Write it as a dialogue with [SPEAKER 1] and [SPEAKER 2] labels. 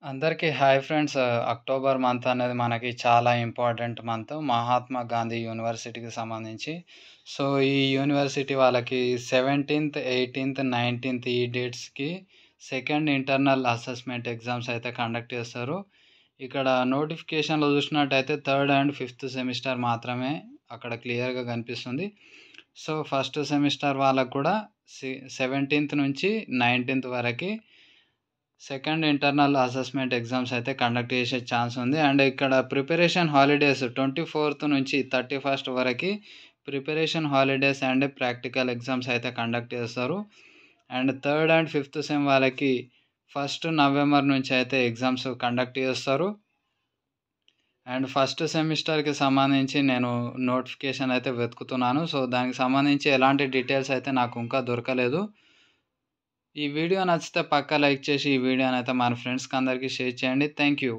[SPEAKER 1] అందరికీ hi friends. October month అనేది మనకి చాలా ఇంపార్టెంట్ మంత్. మహాత్మా గాంధీ యూనివర్సిటీకి సంబంధించి. సో, ఈ యూనివర్సిటీ వాళ్ళకి 17థ్, 18థ్, 19థ్ ఈ డేట్స్‌కి సెకండ్ ఇంటర్నల్ అసెస్మెంట్ ఎగ్జామ్స్ అయితే కండక్ట్ చేస్తారు. ఇక్కడ నోటిఫికేషన్‌లో చూసినట్టయితే థర్డ్ అండ్ ఫిఫ్త్ సెమిస్టర్ మాత్రమే అక్కడ క్లియర్‌గా కనిపిస్తుంది. సో, ఫస్ట్ సెమిస్టర్ వాళ్ళకి కూడా 17థ్ నుంచి 19థ్ వరకి సెకండ్ ఇంటర్నల్ అసెస్మెంట్ ఎగ్జామ్స్ అయితే కండక్ట్ చేసే ఛాన్స్ ఉంది. అండ్ ఇక్కడ ప్రిపరేషన్ హాలిడేస్ 24th నుంచి 31st వరకి preparation holidays and practical exams అయితే కండక్ట్ చేస్తారు. And third and fifth sem వాళ్ళకి 1st నవంబర్ నుంచి అయితే ఎగ్జామ్స్ కండక్ట్ చేస్తారు. అండ్ ఫస్ట్ సెమిస్టర్‌కి సంబంధించి నేను నోటిఫికేషన్ అయితే వెతుకుతున్నాను. సో, దానికి సంబంధించి ఎలాంటి డీటెయిల్స్ అయితే నాకు ఇంకా దొరకలేదు. ఈ వీడియో నచ్చితే పక్కా లైక్ చేసి ఈ వీడియోనైతే మన ఫ్రెండ్స్‌కి అందరికీ షేర్ చేయండి. Thank you.